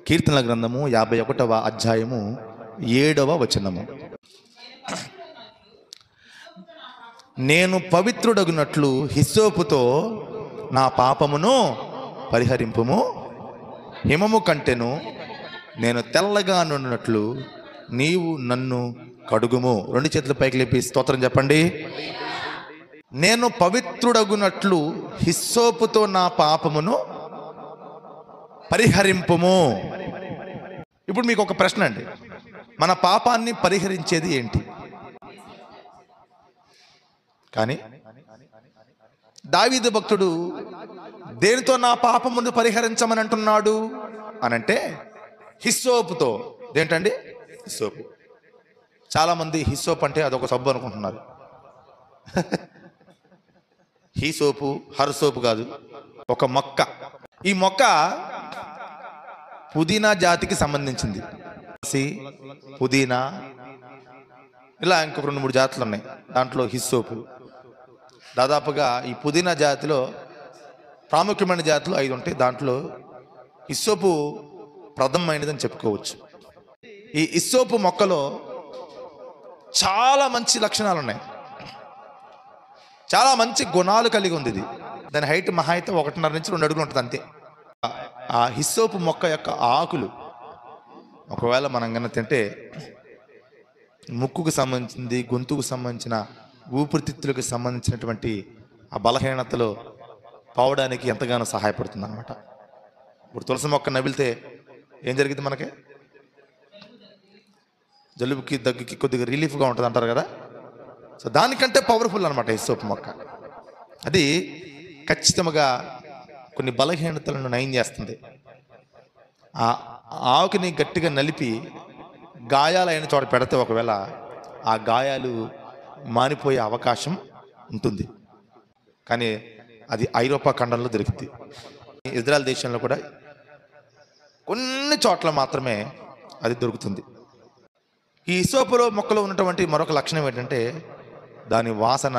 కీర్తనల గ్రంథము 51వ అధ్యాయము 7వ వచనము. నేను పవిత్రుడగునట్లు హిస్సోపుతో నా పాపమును పరిహరింపుము, హిమము కంటెను నేను తెల్లగా నున్నట్లు నీవు నన్ను కడుగుము. రెండు చేతుల పైకి లేపి స్తోత్రం చెప్పండి. నేను పవిత్రుడగునట్లు హిస్సోపుతో నా పాపమును పరిహరింపుము. ఇప్పుడు మీకు ఒక ప్రశ్న అండి, మన పాపాన్ని పరిహరించేది ఏంటి? కానీ దావీదు భక్తుడు దేనితో నా పాపమును పరిహరించమని అంటున్నాడు అనంటే హిస్సోపుతో. ఏంటండి? హిస్సోపు. చాలామంది హిస్సోప్ అంటే అదొక సబ్బు అనుకుంటున్నారు. హీ సోపు, హర్ సోపు కాదు, ఒక మొక్క. ఈ మొక్క పుదీనా జాతికి సంబంధించింది. పుదీనా ఇలా ఇంకొక 2-3 జాతులు ఉన్నాయి. దాంట్లో హిస్సోపు. దాదాపుగా ఈ పుదీనా జాతిలో ప్రాముఖ్యమైన జాతులు 5 ఉంటాయి. దాంట్లో హిస్సోపు ప్రథమమైనదని చెప్పుకోవచ్చు. ఈ హిస్సోపు మొక్కలో చాలా మంచి లక్షణాలు ఉన్నాయి, చాలా మంచి గుణాలు కలిగి ఉంది. ఇది దాని హైట్ మహా అయితే 1.5 నుంచి 2 అడుగులు ఉంటుంది అంతే. ఆ హిస్సోపు మొక్క యొక్క ఆకులు ఒకవేళ మనం కన్నా తింటే ముక్కుకు సంబంధించింది, గొంతుకు సంబంధించిన, ఊపిరితిత్తులకు సంబంధించినటువంటి ఆ బలహీనతలో పోవడానికి ఎంతగానో సహాయపడుతుంది అన్నమాట. ఇప్పుడు తులసి మొక్క నమిలితే ఏం జరిగింది? మనకి జలుబుకి, దగ్గుకి కొద్దిగా రిలీఫ్గా ఉంటుంది అంటారు కదా. సో దానికంటే పవర్ఫుల్ అనమాట హిస్సోపు మొక్క. అది ఖచ్చితంగా కొన్ని బలహీనతలను నయం చేస్తుంది. ఆ ఆకుని గట్టిగా నలిపి గాయాలైన చోట పెడితే ఒకవేళ ఆ గాయాలు మానిపోయే అవకాశం ఉంటుంది. కానీ అది ఐరోపా ఖండంలో దొరికింది. ఇజ్రాయెల్ దేశంలో కూడా కొన్ని చోట్ల మాత్రమే అది దొరుకుతుంది. ఈ హిస్సోపులో మొక్కలో ఉన్నటువంటి మరొక లక్షణం ఏంటంటే దాని వాసన,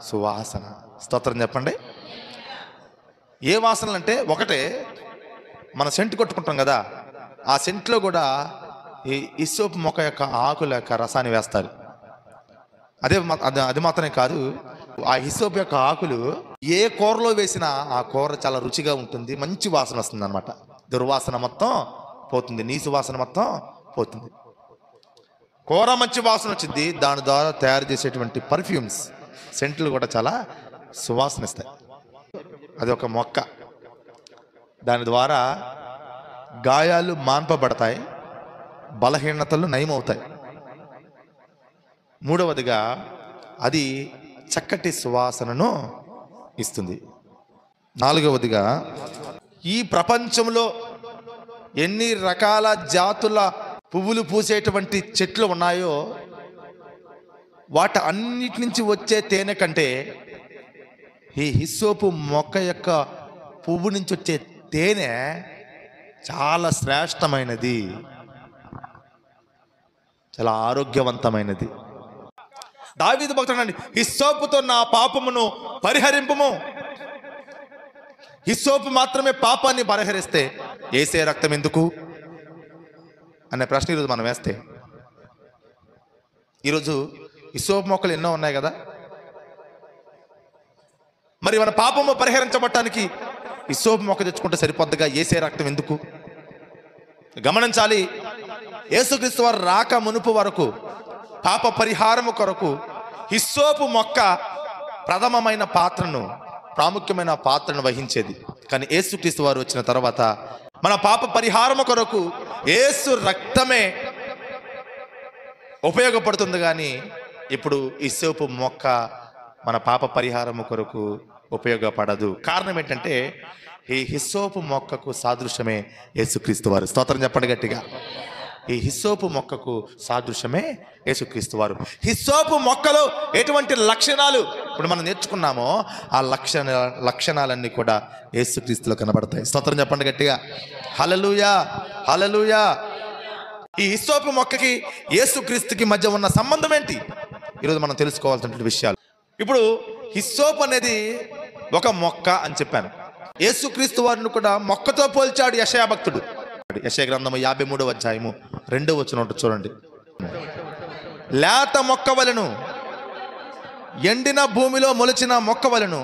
సువాసన. స్తోత్రం చెప్పండి. ఏ వాసనలు అంటే, ఒకటే మన సెంటు కొట్టుకుంటాం కదా, ఆ సెంట్లో కూడా ఈ హిస్సోపు మొక్క యొక్క ఆకుల యొక్క రసాన్ని వేస్తారు. అది మాత్రమే కాదు, ఆ హిస్సోపు యొక్క ఆకులు ఏ కూరలో వేసినా ఆ కూర చాలా రుచిగా ఉంటుంది, మంచి వాసన వస్తుంది అనమాట. దుర్వాసన మొత్తం పోతుంది, నీసు వాసన మొత్తం పోతుంది. కూర మంచి వాసన వచ్చింది, దాని ద్వారా తయారు చేసేటువంటి పర్ఫ్యూమ్స్, సెంట్లు కూడా చాలా సువాసన ఇస్తాయి. అది ఒక మొక్క. దాని ద్వారా గాయాలు మాన్పబడతాయి, బలహీనతలు నయమవుతాయి. మూడవదిగా అది చక్కటి సువాసనను ఇస్తుంది. నాలుగవదిగా ఈ ప్రపంచంలో ఎన్ని రకాల జాతుల పువ్వులు పూసేటువంటి చెట్లు ఉన్నాయో వాటి అన్నిటి నుంచి వచ్చే తేనె కంటే ఈ హిస్సోపు మొక్క యొక్క పువ్వు నుంచి వచ్చే తేనె చాలా శ్రేష్టమైనది, చాలా ఆరోగ్యవంతమైనది. దావీదు భక్తుడు అండి, హిస్సోపుతో నా పాపమును పరిహరింపుము. హిస్సోపు మాత్రమే పాపాన్ని పరిహరిస్తే యేసే రక్తం ఎందుకు అనే ప్రశ్న ఈరోజు మనం వేస్తే, ఈరోజు హిస్సోపు మొక్కలు ఎన్నో ఉన్నాయి కదా, మరి మన పాపము పరిహరించబడటానికి హిస్సోపు మొక్క తెచ్చుకుంటే సరిపోద్దిగా, యేసే రక్తం ఎందుకు? గమనించాలి, యేసుక్రీస్తు వారు రాక మునుపు వరకు పాప పరిహారము కొరకు హిస్సోపు మొక్క ప్రథమమైన పాత్రను, ప్రాముఖ్యమైన పాత్రను వహించేది. కానీ యేసుక్రీస్తు వారు వచ్చిన తర్వాత మన పాప పరిహారము కొరకు యేసు రక్తమే ఉపయోగపడుతుంది. కానీ ఇప్పుడు హిస్సోపు మొక్క మన పాప పరిహారము కొరకు ఉపయోగపడదు. కారణం ఏంటంటే ఈ హిస్సోపు మొక్కకు సాదృశ్యమే యేసుక్రీస్తు వారు. స్తోత్రం చెప్పండి గట్టిగా. ఈ హిస్సోపు మొక్కకు సాదృశ్యమే యేసుక్రీస్తు వారు. హిస్సోపు మొక్కలో ఎటువంటి లక్షణాలు ఇప్పుడు మనం నేర్చుకున్నామో ఆ లక్షణాలన్నీ కూడా యేసుక్రీస్తులో కనబడతాయి. స్తోత్రం చెప్పండి గట్టిగా. హల్లెలూయా, హల్లెలూయా. ఈ హిస్సోపు మొక్కకి యేసుక్రీస్తుకి మధ్య ఉన్న సంబంధం ఏంటి? ఈరోజు మనం తెలుసుకోవాల్సినటువంటి విషయాలు. ఇప్పుడు హిస్సోపు అనేది ఒక మొక్క అని చెప్పాను. యేసుక్రీస్తు వారిని కూడా మొక్కతో పోల్చాడు యెషయా భక్తుడు. యెషయా గ్రంథము 53వ అధ్యాయము 2వ వచనం చూడండి. లేత మొక్క వలెను, ఎండిన భూమిలో మొలిచిన మొక్క వలెను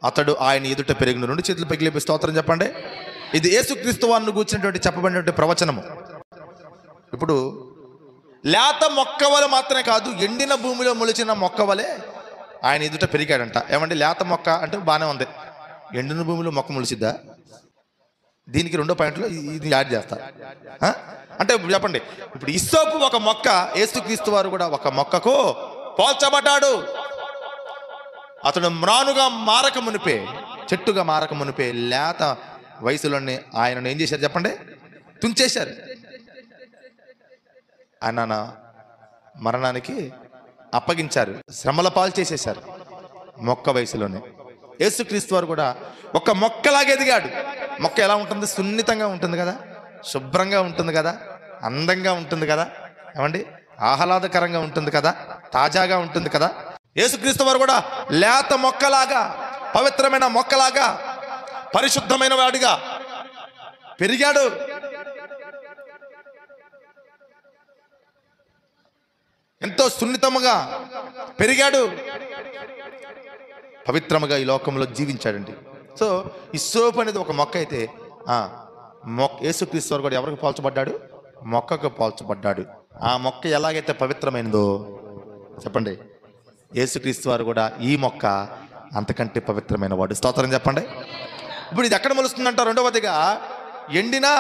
అతడు ఆయన ఎదుట పెరిగిన. 2 చేతులు పైకి లేపి స్తోత్రం చెప్పండి. ఇది యేసుక్రీస్తు వారిని కూర్చున్నటువంటి చెప్పబడినటువంటి ప్రవచనము. ఇప్పుడు లేత మొక్క వలె మాత్రమే కాదు, ఎండిన భూమిలో మొలిచిన మొక్క వలె ఆయన ఎదుట పెరిగాడంట. ఏమంటే లేత మొక్క అంటే బాగానే ఉంది, ఎండిన భూమిలో మొక్క మొలిసిద్దా? దీనికి 2వ పాయింట్లో ఇది యాడ్ చేస్తా. అంటే చెప్పండి, ఇప్పుడు హిస్సోపు ఒక మొక్క, యేసుక్రీస్తు వారు కూడా ఒక మొక్కకు పోల్చబడ్డాడు. అతడు మ్రానుగా మారక మునిపే, చెట్టుగా మారక మునిపే లేత వయసులోనే ఆయనను ఏం చేశారు చెప్పండి? తుంచేశారు. ఆయన మరణానికి అప్పగించారు, శ్రమల పాలు చేసేశారు మొక్క వయసులోనే. యేసుక్రీస్తు వారు కూడా ఒక మొక్కలాగా ఎదిగాడు. మొక్క ఎలా ఉంటుంది? సున్నితంగా ఉంటుంది కదా, శుభ్రంగా ఉంటుంది కదా, అందంగా ఉంటుంది కదా, ఏమండి ఆహ్లాదకరంగా ఉంటుంది కదా, తాజాగా ఉంటుంది కదా. యేసుక్రీస్తు వారు కూడా లేత మొక్కలాగా, పవిత్రమైన మొక్కలాగా, పరిశుద్ధమైన వాడిగా పెరిగాడు. ఎంతో సున్నితముగా పెరిగాడు, పవిత్రముగా ఈ లోకంలో జీవించాడండి. సో హిస్సోపు అనేది ఒక మొక్క అయితే, యేసుక్రీస్తు వారు కూడా ఎవరికి పోల్చబడ్డాడు? మొక్కకు పోల్చబడ్డాడు. ఆ మొక్క ఎలాగైతే పవిత్రమైనదో చెప్పండి, యేసుక్రీస్తు వారు కూడా ఈ మొక్క అంతకంటే పవిత్రమైన వాడు. స్తోత్రం చెప్పండి. ఇప్పుడు ఇది ఎక్కడ మొలుస్తుందంట? 2వదిగా ఎండినా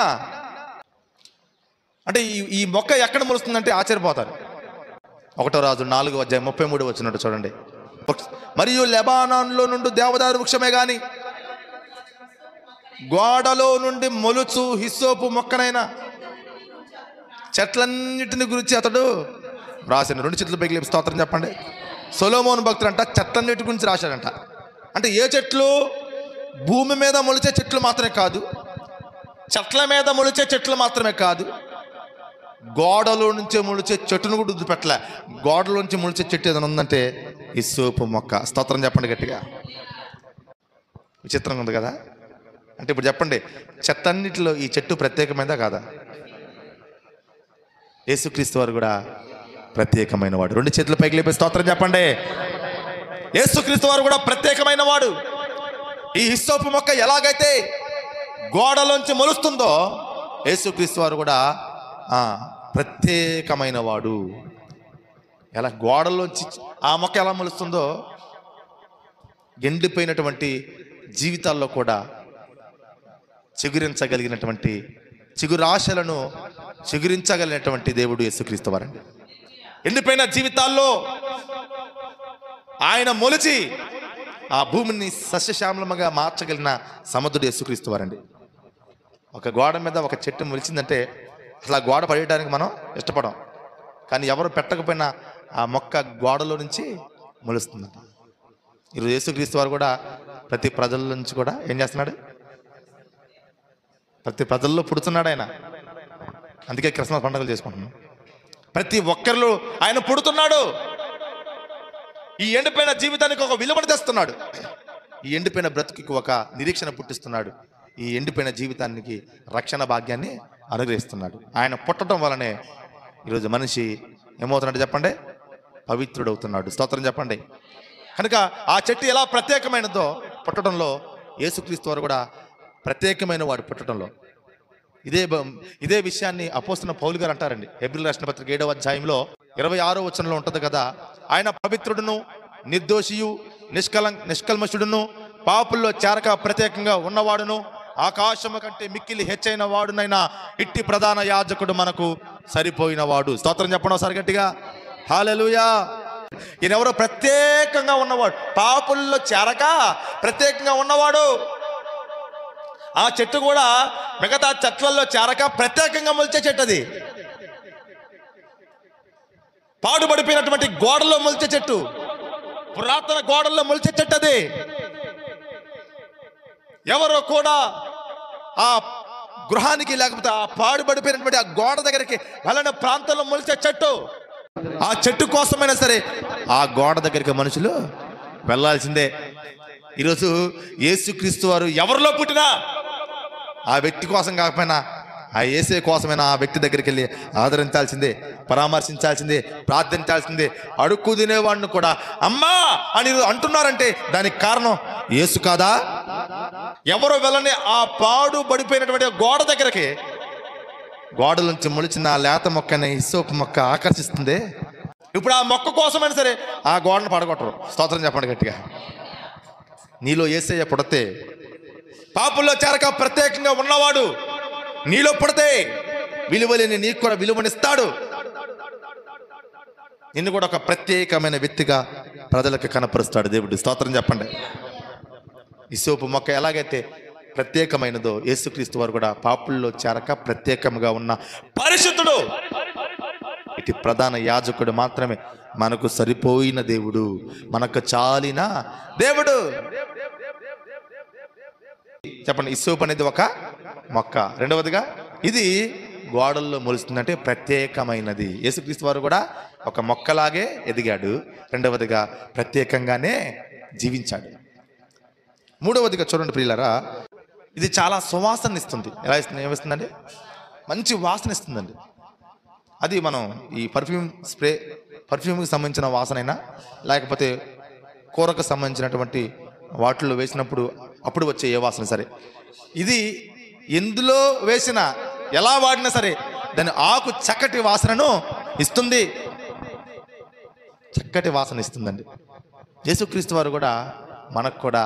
అంటే ఈ మొక్క ఎక్కడ మొలుస్తుందంటే ఆశ్చర్యపోతారు. 1వ రాజు 4వ అధ్యాయం 33 వచ్చినట్టు చూడండి. మరియు లెబానాన్లో నుండి దేవదారు వృక్షమే గాని గోడలో నుండి మొలుచు హిస్సోపు మొక్కనైనా చెట్లన్నిటిని గురించి అతడు రాశాను. 2 చేతులు పైకి లేపి స్తోత్రం చెప్పండి. సొలొమోను భక్తుడు అంట చెట్లన్నిటి గురించి రాశాడంట. అంటే ఏ చెట్లు? భూమి మీద మొలిచే చెట్లు మాత్రమే కాదు, చెట్ల మీద మొలిచే చెట్లు మాత్రమే కాదు, గోడలో నుంచే మొలిచే చెట్టును కూడా వదిలిపెట్టలే. గోడలోంచి మొలిచే చెట్టు ఏదైనా ఉందంటే హిస్సోపు మొక్క. స్తోత్రం చెప్పండి గట్టిగా. విచిత్రంగా ఉంది కదా. అంటే ఇప్పుడు చెప్పండి, చెట్టన్నిటిలో ఈ చెట్టు ప్రత్యేకమైనదా కాదా? యేసుక్రీస్తు వారు కూడా ప్రత్యేకమైన వాడు. 2 చేతుల పైకి లేపి స్తోత్రం చెప్పండి. యేసుక్రీస్తు వారు కూడా ప్రత్యేకమైన వాడు. ఈ హిస్సోపు మొక్క ఎలాగైతే గోడలోంచి మొలుస్తుందో, యేసుక్రీస్తు వారు కూడా ప్రత్యేకమైన వాడు. ఎలా గోడలోంచి ఆ మొక్క ఎలా మొలుస్తుందో, ఎండిపోయినటువంటి జీవితాల్లో కూడా చిగురించగలిగినటువంటి, చిగురాశలను చిగురించగలిగినటువంటి దేవుడు యేసుక్రీస్తు వారండి. ఎండిపోయిన జీవితాల్లో ఆయన మొలిచి ఆ భూమిని సస్యశ్యామలముగా మార్చగలిగిన సమర్థుడు యేసుక్రీస్తు వారండి. ఒక గోడ మీద ఒక చెట్టు మొలిచిందంటే అసలు ఆ గోడ పడేయడానికి మనం ఇష్టపడం, కానీ ఎవరు పెట్టకపోయినా ఆ మొక్క గోడలో నుంచి మొలుస్తుందంట. ఈరోజు యేసుక్రీస్తు వారు కూడా ప్రతి ప్రజల నుంచి కూడా ఏం చేస్తున్నాడు? ప్రతి ప్రజల్లో పుడుతున్నాడు ఆయన. అందుకే క్రిస్మస్ పండుగలు చేసుకుంటున్నాం. ప్రతి ఒక్కరిలో ఆయన పుడుతున్నాడు. ఈ ఎండిపోయిన జీవితానికి ఒక విలువను తెస్తున్నాడు. ఈ ఎండిపోయిన బ్రతుకుకి ఒక నిరీక్షణ పుట్టిస్తున్నాడు. ఈ ఎండిపోయిన జీవితానికి రక్షణ భాగ్యాన్ని అనుగ్రహిస్తున్నాడు. ఆయన పుట్టడం వలనే ఈరోజు మనిషి ఏమవుతున్నాడు చెప్పండి? పవిత్రుడవుతున్నాడు. స్తోత్రం చెప్పండి. కనుక ఆ చెట్టు ఎలా ప్రత్యేకమైనదో పుట్టడంలో, యేసుక్రీస్తు వారు కూడా ప్రత్యేకమైన వాడు పుట్టడంలో. ఇదే విషయాన్ని అపోస్తలుడైన పౌలు గారు అంటారండి. హెబ్రీయులకు రాసిన పత్రిక 7వ అధ్యాయంలో 26వ వచనంలో ఉంటుంది కదా, ఆయన పవిత్రుడును, నిర్దోషియు, నిష్కల్మషుడును, పాపుల్లో చేరక ప్రత్యేకంగా ఉన్నవాడును, ఆకాశము కంటే మిక్కిలి హెచ్చైన వాడునైనా ఇట్టి ప్రధాన యాజకుడు మనకు సరిపోయిన వాడు. స్తోత్రం చెప్పండి ఒకసారి గట్టిగా. హల్లెలూయా. ఈయనెవరో ప్రత్యేకంగా ఉన్నవాడు, పాపుల్లో చేరక ప్రత్యేకంగా ఉన్నవాడు. ఆ చెట్టు కూడా మిగతా చెట్లలో చేరక ప్రత్యేకంగా మొలిచే చెట్టు. అది పాడుపడిపోయినటువంటి గోడల్లో మొలిచే చెట్టు, పురాతన గోడల్లో మొలిచే చెట్టు. అది ఎవరో కూడా ఆ గృహానికి లేకపోతే ఆ పాడుపడిపోయినటువంటి ఆ గోడ దగ్గరికి వెళ్ళని ప్రాంతంలో మొలిచే చెట్టు. ఆ చెట్టు కోసమైనా సరే ఆ గోడ దగ్గరికి మనుషులు వెళ్ళాల్సిందే. ఈరోజు యేసుక్రీస్తు వారు ఎవరిలో పుట్టినా ఆ వ్యక్తి కోసం కాకపోయినా ఆ యేసే కోసమైనా ఆ వ్యక్తి దగ్గరికి వెళ్ళి ఆదరించాల్సిందే, పరామర్శించాల్సిందే, ప్రార్థించాల్సిందే. అడుక్కు తినేవాడిని కూడా అమ్మా అని అంటున్నారంటే దానికి కారణం యేసు కాదా? ఎవరో వెళ్ళని ఆ పాడు పడిపోయినటువంటి గోడ దగ్గరకి, గోడల నుంచి మొలిచిన ఆ లేత మొక్కని హిస్సోపు మొక్క ఆకర్షిస్తుంది. ఇప్పుడు ఆ మొక్క కోసమైనా సరే ఆ గోడను పడగొట్టరు. స్తోత్రం చెప్పండి గట్టిగా. నీలో యేసయ్య పుడితే, పాపుల్లో చేరక ప్రత్యేకంగా ఉన్నవాడు నీలో పుడితే విలువలేని నీకు కూడా విలువనిస్తాడు. నిన్ను కూడా ఒక ప్రత్యేకమైన వ్యక్తిగా ప్రజలకు కనపరుస్తాడు దేవుడు. స్తోత్రం చెప్పండి. హిస్సోపు మొక్క ఎలాగైతే ప్రత్యేకమైనదో యేసుక్రీస్తు వారు కూడా పాపుల్లో చేరక ప్రత్యేకంగా ఉన్న పరిశుద్ధుడు. ఇటు ప్రధాన యాజకుడు మాత్రమే మనకు సరిపోయిన దేవుడు, మనకు చాలిన దేవుడు. చెప్పండి, హిస్సోపు అనేది ఒక మొక్క. రెండవదిగా ఇది గోడల్లో మొలుస్తుందంటే ప్రత్యేకమైనది. యేసుక్రీస్తు వారు కూడా ఒక మొక్కలాగే ఎదిగాడు. రెండవదిగా ప్రత్యేకంగానే జీవించాడు. మూడవదిగా చూడండి ప్రియులారా, ఇది చాలా సువాసన ఇస్తుంది. ఎలా ఇస్తుంది? ఏమిస్తుందండి? మంచి వాసన ఇస్తుందండి. అది మనం ఈ పర్ఫ్యూమ్కి సంబంధించిన వాసనైనా, లేకపోతే కూరకు సంబంధించినటువంటి వాటిల్లో వేసినప్పుడు అప్పుడు వచ్చే ఏ వాసన సరే, ఇది ఎందులో వేసినా ఎలా వాడినా సరే దాని ఆకు చక్కటి వాసనను ఇస్తుంది. చక్కటి వాసన ఇస్తుందండి. యేసుక్రీస్తు వారు కూడా మనకు కూడా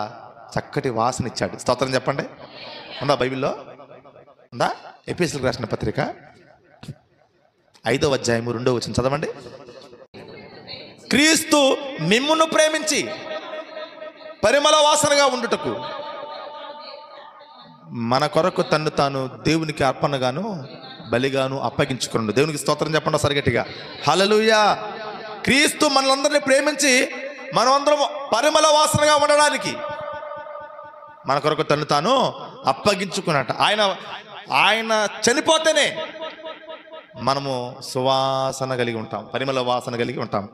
చక్కటి వాసన ఇచ్చాడు. స్తోత్రం చెప్పండి. ఉందా బైబిల్లో? ఉందా? ఎఫెసీయులకు రాసిన పత్రిక 5వ అధ్యాయము 2వ వచనం చదవండి. క్రీస్తు మిమ్మును ప్రేమించి పరిమళ వాసనగా ఉండుటకు మన కొరకు తన్ను తాను దేవునికి అర్పణగాను బలిగాను అప్పగించుకున్నాడు. దేవునికి స్తోత్రం చెప్పండి సరిగట్టిగా. హల్లెలూయా. క్రీస్తు మనలందరినీ ప్రేమించి మనమందరం పరిమళ వాసనగా ఉండడానికి మన కొరకు తన్ను తాను అప్పగించుకున్నట్ట. ఆయన చనిపోతేనే మనము సువాసన కలిగి ఉంటాం, పరిమళ వాసన కలిగి ఉంటాం.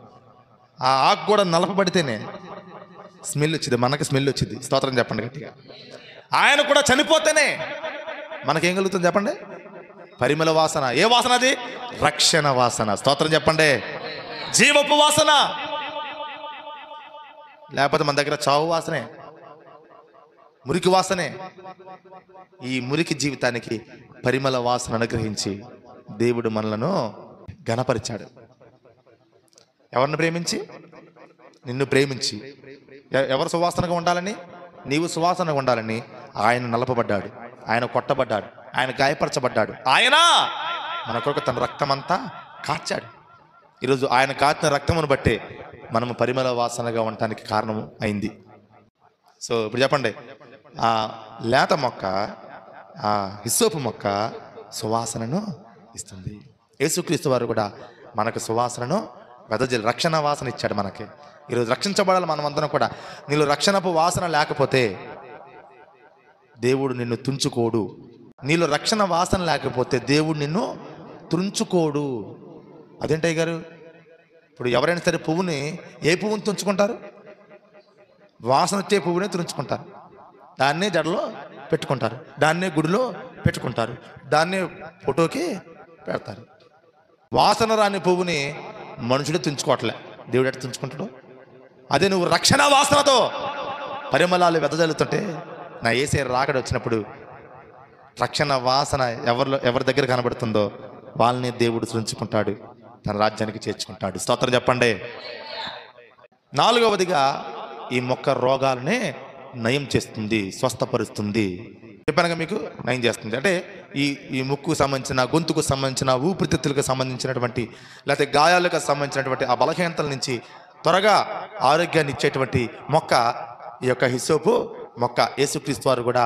ఆ ఆకు కూడా నలపబడితేనే స్మెల్ వచ్చింది, మనకి స్మెల్ వచ్చింది. స్తోత్రం చెప్పండి గట్టిగా. ఆయన కూడా చనిపోతేనే మనకేం కలుగుతుంది చెప్పండి? పరిమళ వాసన. ఏ వాసన అది? రక్షణ వాసన. స్తోత్రం చెప్పండి. జీవపు వాసన. లేకపోతే మన దగ్గర చావు వాసనే, మురికి వాసనే. ఈ మురికి జీవితానికి పరిమళ వాసన అనుగ్రహించి దేవుడు మనలను ఘనపరిచాడు. ఎవరిని ప్రేమించి? నిన్ను ప్రేమించి. ఎవరు సువాసనగా ఉండాలని? నీవు సువాసనగా ఉండాలని ఆయన నలపబడ్డాడు, ఆయన కొట్టబడ్డాడు, ఆయన గాయపరచబడ్డాడు. ఆయన మన కొరకు తన రక్తమంతా కార్చాడు. ఈరోజు ఆయన కాచిన రక్తమును బట్టే మనము పరిమళ వాసనగా ఉండటానికి కారణం అయింది. సో ఇప్పుడు చెప్పండి, ఆ లేత మొక్క, ఆ హిస్సోపు మొక్క సువాసనను ఇస్తుంది. యేసుక్రీస్తు వారు కూడా మనకు సువాసనను వెదజల్లి రక్షణ వాసన ఇచ్చాడు మనకి. ఈరోజు రక్షించబడాలి మనమందరం కూడా. నీలో రక్షణపు వాసన లేకపోతే దేవుడు నిన్ను తుంచుకోడు. నీలో రక్షణ వాసన లేకపోతే దేవుడు నిన్ను తుంచుకోడు. అదేంటయ్య గారు? ఇప్పుడు ఎవరైనా సరే పువ్వుని, ఏ పువ్వుని తుంచుకుంటారు? వాసన వచ్చే పువ్వునే తుంచుకుంటారు. దాన్నే జడలో పెట్టుకుంటారు, దాన్నే గుడిలో పెట్టుకుంటారు, దాన్నే ఫోటోకి పెడతారు. వాసన రాని పువ్వుని మనుషుడే తుంచుకోవట్లే, దేవుడు ఎట్లా తుంచుకుంటాడు? అదే నువ్వు రక్షణ వాసనతో పరిమళాలు వెదజల్లుతుంటే, నా యేసే రాకడ వచ్చినప్పుడు రక్షణ వాసన ఎవరి దగ్గర కనబడుతుందో వాళ్ళని దేవుడు తుంచుకుంటాడు, తన రాజ్యానికి చేర్చుకుంటాడు. స్తోత్రం చెప్పండి. 4వదిగా ఈ మొక్క రోగాలనే నయం చేస్తుంది, స్వస్థపరుస్తుంది. చెప్పానుగా మీకు, నయం చేస్తుంది. అంటే ఈ ముక్కుకు సంబంధించిన, గొంతుకు సంబంధించిన, ఊపిరితిత్తులకు సంబంధించినటువంటి, లేకపోతే గాయాలకు సంబంధించినటువంటి ఆ బలహీనతల నుంచి త్వరగా ఆరోగ్యాన్ని ఇచ్చేటువంటి మొక్క ఈ యొక్క హిస్సోపు మొక్క. యేసుక్రీస్తు వారు కూడా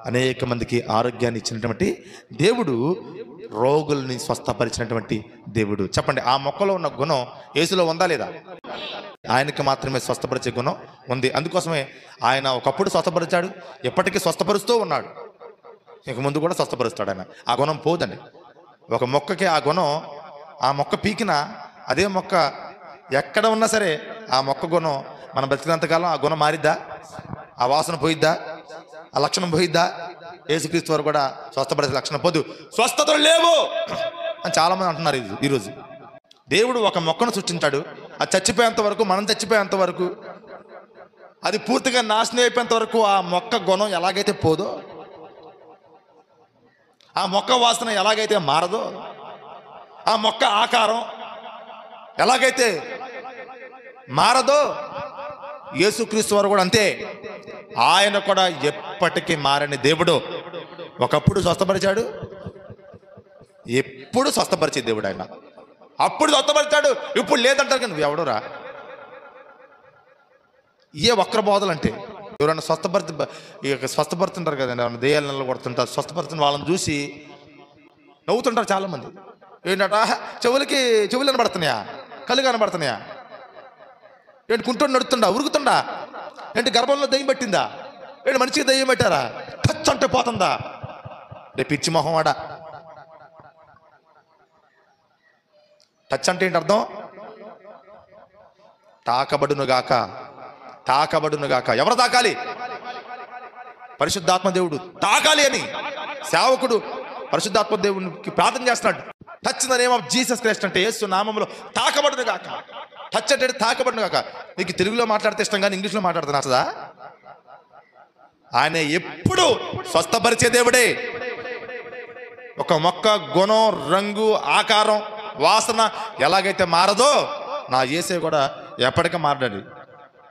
అనేక మందికి ఆరోగ్యాన్ని ఇచ్చినటువంటి దేవుడు, రోగుల్ని స్వస్థపరిచినటువంటి దేవుడు. చెప్పండి, ఆ మొక్కలో ఉన్న గుణం యేసులో ఉందా లేదా? ఆయనకి మాత్రమే స్వస్థపరిచే గుణం ఉంది. అందుకోసమే ఆయన ఒకప్పుడు స్వస్థపరిచాడు, ఎప్పటికీ స్వస్థపరుస్తూ ఉన్నాడు, ఇక ముందు కూడా స్వస్థపరుస్తాడు ఆయన. ఆ గుణం పోదండి. ఒక మొక్కకి ఆ గుణం, ఆ మొక్క పీకిన అదే మొక్క ఎక్కడ ఉన్నా సరే ఆ మొక్క గుణం మన బతికినంతకాలం ఆ గుణం మారిద్దా? ఆ వాసన పోయిద్దా? ఆ లక్షణం పోయిద్దా? యేసుక్రీస్తు వారు కూడా స్వస్థపరిచే లక్షణం పొందు, స్వస్థతలు లేవు అని చాలామంది అంటున్నారు ఈరోజు. దేవుడు ఒక మొక్కను సృష్టించాడు, అది చచ్చిపోయేంత వరకు, మనం చచ్చిపోయేంత వరకు, అది పూర్తిగా నాశనం అయిపోయేంత వరకు ఆ మొక్క గుణం ఎలాగైతే పోదో, ఆ మొక్క వాసన ఎలాగైతే మారదో, ఆ మొక్క ఆకారం ఎలాగైతే మారదో, యేసుక్రీస్తు వారు కూడా అంతే. ఆయన కూడా ఎప్పటికీ మారని దేవుడు. ఒకప్పుడు స్వస్థపరిచాడు, ఎప్పుడు స్వస్థపరిచే దేవుడు ఆయన. అప్పుడు స్వస్థపరిచాడు, ఇప్పుడు లేదంటారు. కానీ నువ్వు ఎవడురా? ఏ వక్ర బోధలు అంటే, ఎవరైనా స్వస్థపడుతుంటారు కదండి, ఎవరైనా దెయ్యాలు నెలలు కొడుతుంటారు, స్వస్థపడుతున్న వాళ్ళని చూసి నవ్వుతుంటారు చాలామంది. ఏంటట, చెవులు కనబడుతున్నాయా, కళ్ళు కనబడుతున్నాయా, ఏంటి కుంటూ నడుతుండా, ఉరుకుతుండా, ఏంటి గర్భంలో దయ్యం పట్టిందా, ఏంటి మనిషికి దయ్యం పెట్టారా, టచ్ అంటే పోతుందా, రేపు పిచ్చి మొహం వాడా. టచ్ అంటే ఏంటి అర్థం? తాకబడునుగాక, తాకబడునుగాక. ఎవరు తాకాలి? పరిశుద్ధాత్మ దేవుడు తాకాలి అని సేవకుడు పరిశుద్ధాత్మ దేవునికి ప్రార్థన చేస్తున్నాడు. Touch the name of Jesus Christ అంటే యేసు నామములో తాకబడునుగాక. టచ్ అంటే తాకబడునుగాక. నీకు తెలుగులో మాట్లాడితే ఇష్టం కానీ ఇంగ్లీష్లో మాట్లాడుతున్నా అసలు ఆయన ఎప్పుడు స్వస్థపరిచే దేవుడే. ఒక మొక్క గుణం, రంగు, ఆకారం, వాసన ఎలాగైతే మారదో నా యేసే కూడా ఎప్పటికీ మారడాడు.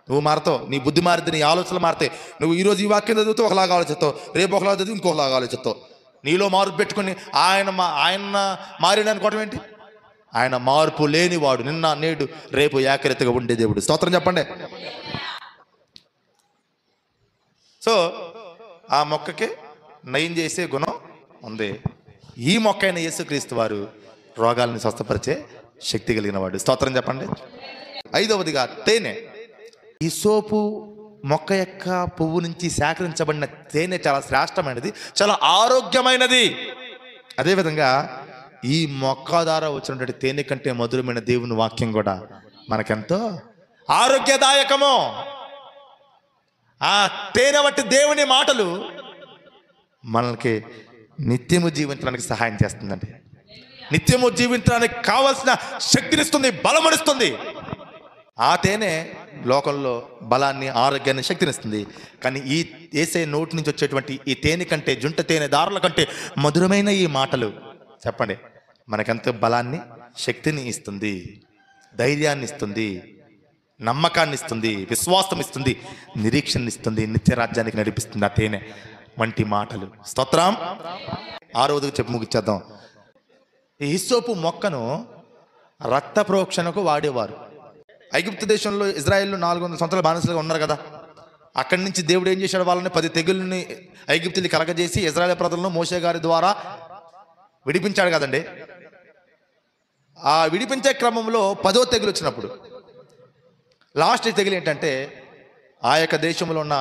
నువ్వు మారతావు, నీ బుద్ధి మారితే, నీ ఆలోచనలు మారితే. నువ్వు ఈరోజు ఈ వాక్యం చదువుతూ ఒకలాగా ఆలోచిస్తావు, రేపు ఒకలాగా చదివి ఇంకొకలాగా ఆలోచిస్తావు. నీలో మార్పు పెట్టుకుని ఆయన మారిన అనుకోవటం ఏంటి? ఆయన మార్పు లేనివాడు, నిన్న నేడు రేపు ఏకరీతిగా ఉండే దేవుడు. స్తోత్రం చెప్పండి. సో ఆ మొక్కకి నయం చేసే గుణం ఉంది. ఈ మొక్క అయిన యేసుక్రీస్తు వారు రోగాలను స్వస్థపరిచే శక్తి కలిగిన వాడు. స్తోత్రం చెప్పండి. ఐదవదిగా తేనె. ఈ సోపు మొక్క యొక్క పువ్వు నుంచి సేకరించబడిన తేనె చాలా శ్రేష్టమైనది, చాలా ఆరోగ్యమైనది. అదేవిధంగా ఈ మొక్క ద్వారా వచ్చినటువంటి తేనె కంటే మధురమైన దేవుని వాక్యం కూడా మనకెంతో ఆరోగ్యదాయకము. ఆ తేనె వంటి దేవుని మాటలు మనకి నిత్యము జీవించడానికి సహాయం చేస్తుందండి. నిత్యము జీవించడానికి కావలసిన శక్తినిస్తుంది, బలమనిస్తుంది. ఆ తేనె లోకంలో బలాన్ని, ఆరోగ్యాన్ని, శక్తినిస్తుంది. కానీ ఈ యేసే నోటి నుంచి వచ్చేటువంటి ఈ తేనె కంటే, జుంట తేనె దారుల కంటే మధురమైన ఈ మాటలు చెప్పండి మనకెంత బలాన్ని, శక్తిని ఇస్తుంది, ధైర్యాన్ని ఇస్తుంది, నమ్మకాన్ని ఇస్తుంది, విశ్వాసం ఇస్తుంది, నిరీక్షణ ఇస్తుంది, నిత్యరాజ్యానికి నడిపిస్తుంది ఆ తేనె వంటి మాటలు. స్తోత్రం. ఆరోదుకు చెప్పి ముగిచ్చేద్దాం. ఈ హిస్సోపు మొక్కను రక్త ప్రోక్షణకు వాడేవారు. ఐగుప్తు దేశంలో ఇజ్రాయేల్లో 400 సంవత్సరాల బానిసలుగా ఉన్నారు కదా. అక్కడి నుంచి దేవుడు ఏం చేశాడు? వాళ్ళని 10 తెగుల్ని ఐగుప్తుని కలగజేసి ఇజ్రాయేల్ ప్రజలను మోషే గారి ద్వారా విడిపించాడు కదండి. ఆ విడిపించే క్రమంలో 10వ తెగులు వచ్చినప్పుడు, లాస్ట్ తెగులు ఏంటంటే, ఆ యొక్క దేశంలో ఉన్న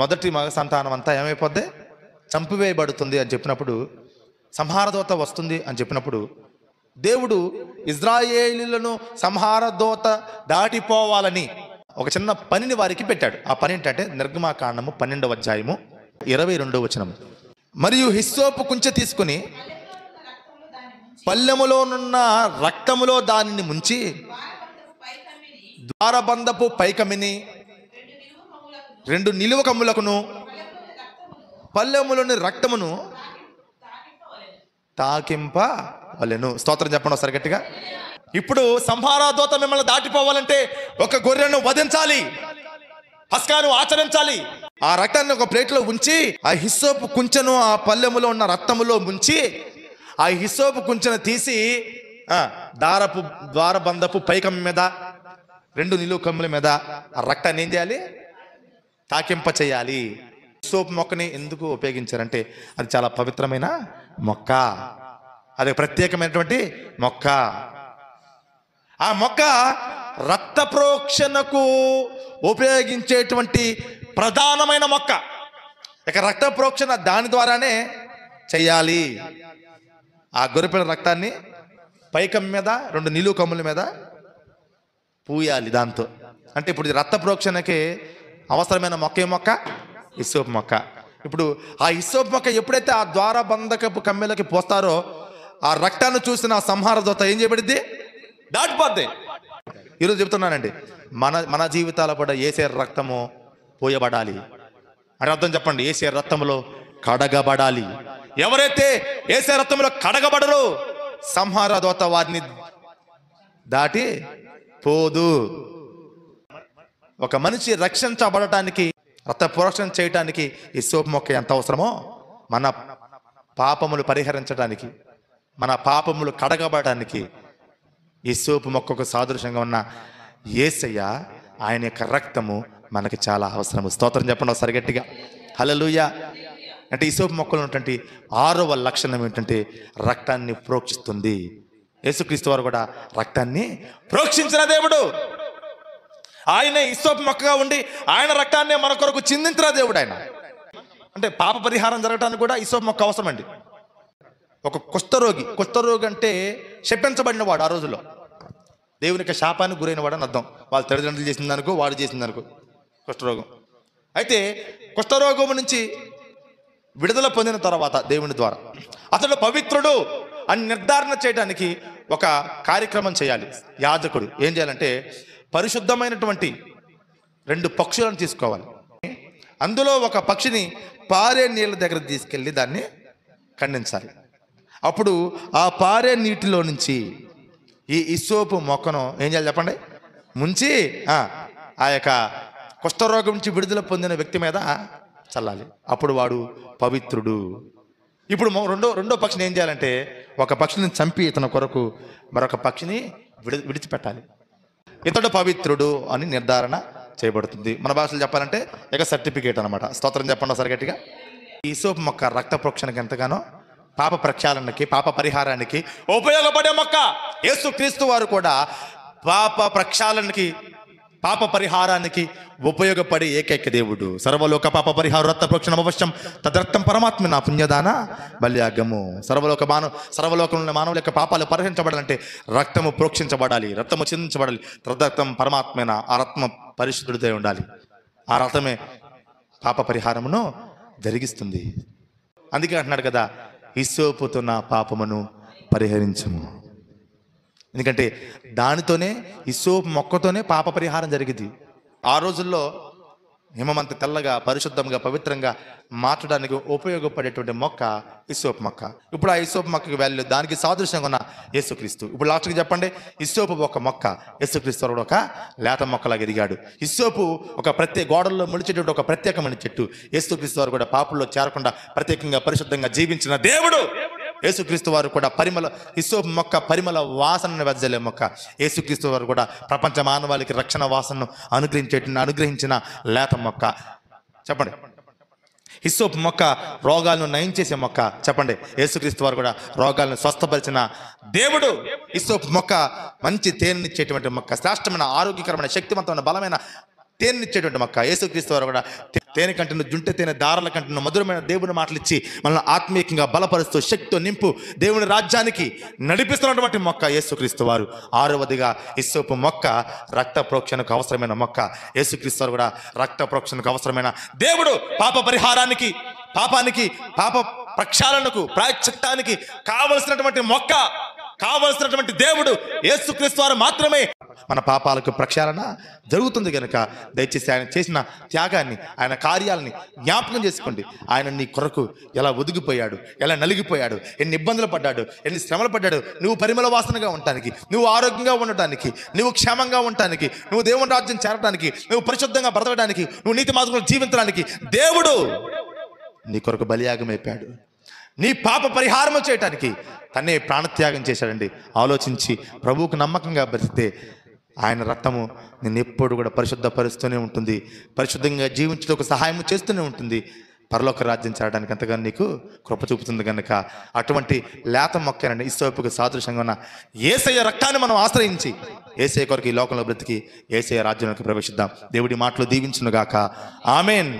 మొదటి మగ సంతానం అంతా ఏమైపోద్ది? చంపివేయబడుతుంది అని చెప్పినప్పుడు, సంహారదూత వస్తుంది అని చెప్పినప్పుడు, దేవుడు ఇజ్రాయేలీలను సంహారదూత దాటిపోవాలని ఒక చిన్న పనిని వారికి పెట్టాడు. ఆ పని ఏంటంటే నిర్గమాకాండము 12వ అధ్యాయము 22వ వచనం. మరియు హిస్సోపు కుంచె తీసుకుని పల్లెములోనున్న రక్తములో దానిని ముంచి ద్వారబంధపు పైకమిని 2 నిలువ కమ్ములకును పల్లెములోని రక్తమును తాకింపవలెను. స్తోత్రం చెప్పండి ఒకసారి గట్టిగా. ఇప్పుడు సంహారదూత మిమ్మల్ని దాటిపోవాలంటే ఒక గొర్రెను వధించాలి, పస్కాను ఆచరించాలి. ఆ రక్తాన్ని ఒక ప్లేట్లో ఉంచి ఆ హిస్సోపు కుంచెను ఆ పల్లెములో ఉన్న రక్తములో ముంచి ఆ హిస్సోపు కుంచెను తీసి ద్వారబంధపు పైకం మీద 2 నిలువు కమ్ముల మీద ఆ రక్తాన్ని ఏం చేయాలి? తాకింప చేయాలి. హిస్సోపు మొక్కని ఎందుకు ఉపయోగించారంటే అది చాలా పవిత్రమైన మొక్క, అది ప్రత్యేకమైనటువంటి మొక్క. ఆ మొక్క రక్త ప్రోక్షణకు ఉపయోగించేటువంటి ప్రధానమైన మొక్క. ఇక రక్త ప్రోక్షణ దాని ద్వారానే చెయ్యాలి. ఆ గొర్రెపిల్ల రక్తాన్ని పైకం మీద 2 నిలువు కమ్ముల మీద పూయాలి దాంతో. అంటే ఇప్పుడు రక్త ప్రోక్షణకి అవసరమైన మొక్క ఏ మొక్క? హిస్సోపు మొక్క. ఇప్పుడు ఆ హిస్సోపు మొక్క ఎప్పుడైతే ఆ ద్వారబంధకపు కమ్మెలకి పోస్తారో ఆ రక్తాన్ని చూసిన ఆ సంహార దూత ఏం చేయబడిద్ది? దాటిపోద్ది. ఈరోజు చెప్తున్నానండి, మన జీవితాల కూడా యేసే రక్తము పోయబడాలి అని అర్థం చెప్పండి. యేసే రక్తంలో కడగబడాలి. ఎవరైతే యేసే రక్తంలో కడగబడరో సంహార దూత వారిని దాటి పోదు. ఒక మనిషి రక్షించబడటానికి, రక్త ప్రోక్షణ చేయటానికి ఈ సోపు మొక్క ఎంత అవసరమో, మన పాపములు పరిహరించడానికి, మన పాపములు కడగబడటానికి ఈ సోపు మొక్కకు సాదృశ్యంగా ఉన్న యేసయ్య, ఆయన యొక్క రక్తము మనకి చాలా అవసరము. స్తోత్రం చెప్పండి ఒకసారి గట్టిగా, హల్లెలూయా. అంటే ఈ సోపు మొక్కలు ఉన్నటువంటి 6వ లక్షణం ఏంటంటే రక్తాన్ని ప్రోక్షిస్తుంది. యేసుక్రీస్తు వారు కూడా రక్తాన్ని ప్రోక్షించిన దేవుడు. ఆయనే ఈ సోపు మొక్కగా ఉండి ఆయన రక్తాన్ని మన కొరకు చిందించిన దేవుడు ఆయన. అంటే పాప పరిహారం జరగడానికి కూడా ఈ సోపు మొక్క అవసరం అండి. ఒక కుష్ఠరోగి అంటే శపించబడిన వాడు. ఆ రోజుల్లో దేవునికి శాపానికి గురైన వాడు అని అర్థం. వాళ్ళ తల్లిదండ్రులు చేసిందనుకో, వాడు చేసిందనుకో కుష్ఠరోగం. అయితే కుష్ఠరోగం నుంచి విడుదల పొందిన తర్వాత దేవుని ద్వారా అతడు పవిత్రుడు అని నిర్ధారణ చేయడానికి ఒక కార్యక్రమం చేయాలి. యాజకుడు ఏం చేయాలంటే పరిశుద్ధమైనటువంటి 2 పక్షులను తీసుకోవాలి. అందులో ఒక పక్షిని పారే నీళ్ళ దగ్గర తీసుకెళ్ళి దాన్ని ఖండించాలి. అప్పుడు ఆ పారే నీటిలో నుంచి ఈ ఇసోపు మొక్కను ఏం చేయాలి చెప్పండి? ముంచి ఆ యొక్క కుష్ఠరోగం నుంచి విడుదల పొందిన వ్యక్తి మీద చల్లాలి. అప్పుడు వాడు పవిత్రుడు. ఇప్పుడు రెండో పక్షిని ఏం చేయాలంటే ఒక పక్షిని చంపి ఇతని కొరకు మరొక పక్షిని విడిచిపెట్టాలి. ఇతడు పవిత్రుడు అని నిర్ధారణ చేయబడుతుంది. మన భాషలో చెప్పాలంటే ఇక సర్టిఫికేట్ అనమాట. స్తోత్రం చెప్పండి ఒకసారి గట్టిగా. ఈ సోపు మొక్క రక్త ప్రోక్షణకి ఎంతగానో, పాప ప్రక్షాళనకి, పాప పరిహారానికి ఉపయోగపడే మొక్క. యేసుక్రీస్తు వారు కూడా పాప ప్రక్షాళనకి, పాప పరిహారానికి ఉపయోగపడే ఏకైక దేవుడు. సర్వలోక పాప పరిహార రక్త ప్రోక్షణ అవశ్యం తదర్థం పరమాత్మ నా పుణ్యదాన బల్యాగము. సర్వలోకంలో మానవుల యొక్క పాపాలు పరిహరించబడాలంటే రక్తము ప్రోక్షించబడాలి, రక్తము చిందించబడాలి. తదర్థం పరమాత్మైన ఆ రక్తము పరిశుద్ధుడితో ఉండాలి. ఆ రక్తమే పాప పరిహారమును జరిగిస్తుంది. అందుకే అంటున్నాడు కదా, హిస్సోపుతో నా పాపమును పరిహరించము. ఎందుకంటే దానితోనే, హిస్సోపు మొక్కతోనే పాప పరిహారం జరిగింది. ఆ రోజుల్లో హిమమంత తెల్లగా, పరిశుద్ధంగా, పవిత్రంగా మార్చడానికి ఉపయోగపడేటువంటి మొక్క హిస్సోపు మొక్క. ఇప్పుడు ఆ హిస్సోపు మొక్కకి వాల్యూ, దానికి సాదృశ్యంగా ఉన్న యేసుక్రీస్తు. ఇప్పుడు లాస్ట్కి చెప్పండి, హిస్సోపు ఒక మొక్క, యేసుక్రీస్తు కూడా ఒక లేత మొక్కలాగా ఎదిగాడు. హిస్సోపు ఒక ప్రత్యేక గోడల్లో మొలిచేటువంటి ఒక ప్రత్యేకమైన చెట్టు. యేసుక్రీస్తు వారు కూడా పాపుల్లో చేరకుండా ప్రత్యేకంగా పరిశుద్ధంగా జీవించిన దేవుడు. యేసుక్రీస్తు వారు కూడా హిస్సోపు మొక్క పరిమళ వాసనను వెదజల్లే మొక్క. యేసుక్రీస్తు వారు కూడా ప్రపంచ మానవాళికి రక్షణ వాసనను అనుగ్రహించిన లేత మొక్క. చెప్పండి, హిస్సోపు మొక్క రోగాలను నయం చేసే మొక్క. చెప్పండి, యేసుక్రీస్తు వారు కూడా రోగాలను స్వస్థపరిచిన దేవుడు. హిస్సోపు మొక్క మంచి తేనెనిచ్చేటువంటి మొక్క, శ్రేష్టమైన ఆరోగ్యకరమైన శక్తివంతమైన బలమైన తేనెనిచ్చేటువంటి మొక్క. యేసుక్రీస్తు వారు కూడా తేనె కంటున్న, జుంటె తేనె దారాల కంటున్న మధురమైన దేవుని మాటలు ఇచ్చి మనల్ని ఆత్మీయంగా బలపరుస్తూ, శక్తితో నింపు దేవుని రాజ్యానికి నడిపిస్తున్నటువంటి మొక్క యేసుక్రీస్తు వారు. 6వదిగా హిస్సోపు మొక్క రక్త ప్రోక్షణకు అవసరమైన మొక్క. యేసుక్రీస్తు వారు కూడా రక్త ప్రోక్షణకు అవసరమైన దేవుడు. పాప పరిహారానికి, పాప ప్రక్షాళనకు, ప్రాయశ్చిత్తానికి కావలసినటువంటి మొక్క, కావలసినటువంటి దేవుడు యేసుక్రీస్తు వారు మాత్రమే. మన పాపాలకు ప్రక్షాళన జరుగుతుంది కనుక దయచేసి ఆయన చేసిన త్యాగాన్ని, ఆయన కార్యాలని జ్ఞాపకం చేసుకోండి. ఆయన నీ కొరకు ఎలా ఒదిగిపోయాడు, ఎలా నలిగిపోయాడు, ఎన్ని ఇబ్బందులు పడ్డాడు, ఎన్ని శ్రమలు పడ్డాడు. నువ్వు పరిమళ వాసనగా ఉండటానికి, నువ్వు ఆరోగ్యంగా ఉండటానికి, నువ్వు క్షేమంగా ఉండటానికి, నువ్వు దేవుని రాజ్యం చేరడానికి, నువ్వు పరిశుద్ధంగా బ్రతకడానికి, నువ్వు నీతి మార్గంలో జీవించడానికి దేవుడు నీ కొరకు బలియాగం అయిపోయాడు. నీ పాప పరిహారం చేయటానికి తనే ప్రాణత్యాగం చేశాడండి. ఆలోచించి ప్రభువుకు నమ్మకంగా బ్రతికితే ఆయన రక్తము నిన్ను ఎప్పుడు కూడా పరిశుద్ధపరుస్తూనే ఉంటుంది, పరిశుద్ధంగా జీవించడానికి సహాయం చేస్తూనే ఉంటుంది. పరలోక రాజ్యం చేరడానికి ఎంతగానో నీకు కృప చూపుతుంది కనుక అటువంటి లేత మొక్కనండి హిస్సోపుకు సాదృశ్యంగా ఉన్న యేసయ్య రక్తాన్ని మనం ఆశ్రయించి యేసయ్య కొరకు ఈ లోకంలో బ్రతికి యేసయ్య రాజ్యంలోకి ప్రవేశిద్దాం. దేవుడి మాటలు దీవించును గాక. ఆమేన్.